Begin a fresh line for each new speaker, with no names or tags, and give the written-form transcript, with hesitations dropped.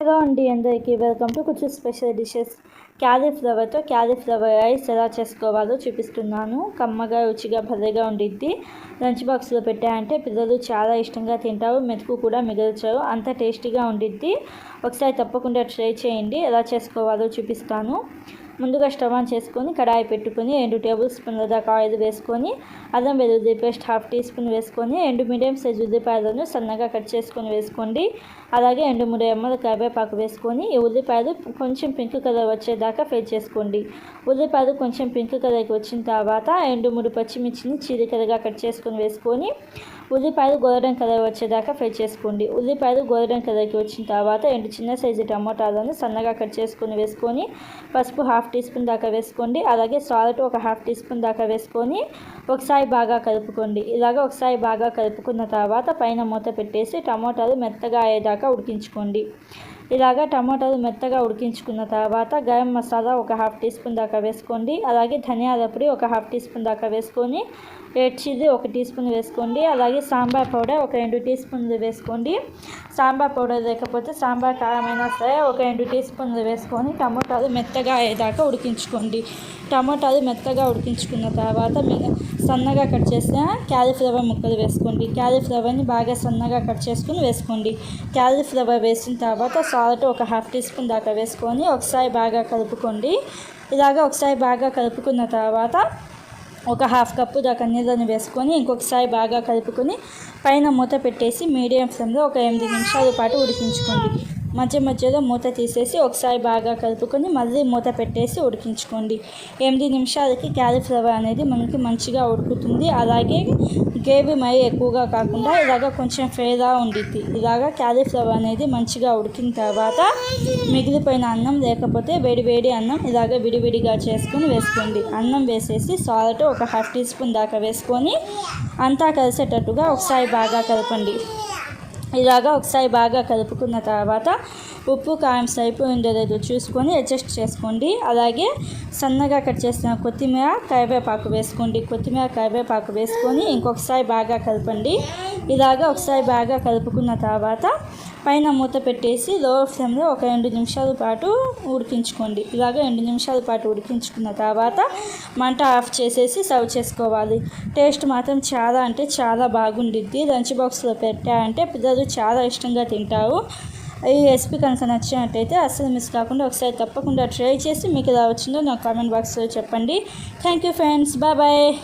Hello అండి, అందరికీ welcome to కొంచెం స్పెషల్ డిషెస్. క్యాలీఫ్లవర్తో క్యాలీఫ్లవర్ రైస్ ఎలా చేసుకోవాలో చూపిస్తున్నాను. కమ్మగా రుచిగా భలేగా ఉండిద్ది. లంచ్ బాక్స్లో పెట్టాయంటే పిల్లలు చాలా ఇష్టంగా తింటారు, మెతుకు కూడా మిగల్చారు, అంత టేస్టీగా ఉండిద్ది. ఒకసారి తప్పకుండా ట్రై చేయండి. ఎలా చేసుకోవాలో చూపిస్తాను. ముందుగా స్టవ్ ఆన్ చేసుకొని కడాయి పెట్టుకొని 2 టేబుల్ స్పూన్ల దాకా ఆయిల్ వేసుకొని అల్లం వెల్లుల్లి పేస్ట్ 1/2 టీ స్పూన్ వేసుకొని 2 మీడియం సైజు ఉల్లిపాయలను సన్నగా కట్ చేసుకొని వేసుకోండి. అలాగే 2-3 రెమ్మల కరివేపాకు వేసుకొని ఈ ఉల్లిపాయలు కొంచెం పింక్ కలర్ వచ్చేదాకా ఫ్రై చేసుకోండి. ఉల్లిపాయలు కొంచెం పింక్ కలర్కి వచ్చిన తర్వాత 2-3 పచ్చిమిర్చిని చీలికలుగా కట్ చేసుకొని వేసుకొని ఉల్లిపాయలు గోల్డెన్ కలర్ వచ్చేదాకా ఫ్రై చేసుకోండి. ఉల్లిపాయలు గోల్డెన్ కలర్కి వచ్చిన తర్వాత 2 చిన్న సైజు టమోటాలను సన్నగా కట్ చేసుకొని వేసుకొని పసుపు 1/2 టీ స్పూన్ దాకా వేసుకోండి. అలాగే సాల్ట్ ఒక 1/2 టీ స్పూన్ దాకా వేసుకొని ఒకసారి బాగా కలుపుకోండి. ఇలాగ ఒకసారి బాగా కలుపుకున్న తర్వాత పైన మూత పెట్టేసి టమోటాలు మెత్తగా అయ్యేదాకా ఉడికించుకోండి. ఇలాగ టమాటాలు మెత్తగా ఉడికించుకున్న తర్వాత గరం మసాలా ఒక 1/2 టీ స్పూన్ దాకా వేసుకోండి. అలాగే ధనియాల పొడి ఒక 1/2 టీ స్పూన్ దాకా వేసుకొని రెడ్ చిల్లీ 1 టీ స్పూన్ వేసుకోండి. అలాగే సాంబార్ పౌడర్ ఒక 2 టీ స్పూన్లు వేసుకోండి. సాంబార్ పౌడర్ లేకపోతే సాంబార్ కారమైనా సరే ఒక 2 టీ స్పూన్లు వేసుకొని టమాటాలు మెత్తగా అయ్యేదాకా ఉడికించుకోండి. టమాటాలు మెత్తగా ఉడికించుకున్న తర్వాత సన్నగా కట్ చేసిన క్యాలీఫ్లవర్ ముక్కలు వేసుకోండి. క్యాలీఫ్లవర్ని బాగా సన్నగా కట్ చేసుకుని వేసుకోండి. క్యాలీఫ్లవర్ వేసిన తర్వాత సాల్ట్ ఒక 1/2 టీ స్పూన్ దాకా వేసుకొని ఒకసారి బాగా కలుపుకోండి. ఇలాగ ఒకసారి బాగా కలుపుకున్న తర్వాత ఒక 1/2 కప్పు దాకా నీళ్ళని వేసుకొని ఇంకొకసారి బాగా కలుపుకొని పైన మూత పెట్టేసి మీడియం ఫ్లేమ్లో ఒక 8 నిమిషాల పాటు ఉడికించుకోండి. మధ్య మధ్యలో మూత తీసేసి ఒకసారి బాగా కలుపుకొని మళ్ళీ మూత పెట్టేసి ఉడికించుకోండి. 8 నిమిషాలకి క్యాలీఫ్లవర్ అనేది మనకి మంచిగా ఉడుకుతుంది. అలాగే గ్రేవీ మరీ ఎక్కువగా కాకుండా ఇలాగ కొంచెం ఫ్రైగా ఉండిద్ది. ఇలాగ క్యాలీఫ్లవర్ అనేది మంచిగా ఉడికిన తర్వాత మిగిలిపోయిన అన్నం లేకపోతే వేడి అన్నం ఇలాగ విడివిడిగా చేసుకొని వేసుకోండి. అన్నం వేసేసి సాల్ట్ ఒక 1/2 టీ స్పూన్ దాకా వేసుకొని అంతా కలిసేటట్టుగా ఒకసారి బాగా కలపండి. ఇలాగా ఒకసారి బాగా కలుపుకున్న తర్వాత ఉప్పు కారం సరిపోయిందో లేదో చూసుకొని అడ్జస్ట్ చేసుకోండి. అలాగే సన్నగా కట్ చేసిన కొత్తిమీర కరివేపాకు వేసుకోండి. కొత్తిమీర కరివేపాకు వేసుకొని ఇంకొకసారి బాగా కలపండి. ఇలాగా ఒకసారి బాగా కలుపుకున్న తర్వాత పైన మూత పెట్టేసి లో ఫ్లేమ్లో ఒక 2 నిమిషాల పాటు ఉడికించుకోండి. ఇలాగ 2 నిమిషాల పాటు ఉడికించుకున్న తర్వాత మంట ఆఫ్ చేసేసి సర్వ్ చేసుకోవాలి. టేస్ట్ మాత్రం చాలా అంటే చాలా బాగుండిద్ది. లంచ్ బాక్స్లో పెట్టారంటే పిల్లలు చాలా ఇష్టంగా తింటారు. ఈ రెసిపీ కనుక నచ్చినట్టయితే అస్సలు మిస్ కాకుండా ఒకసారి తప్పకుండా ట్రై చేసి మీకు ఎలా వచ్చిందో నాకు కామెంట్ బాక్స్లో చెప్పండి. Thank you friends, bye.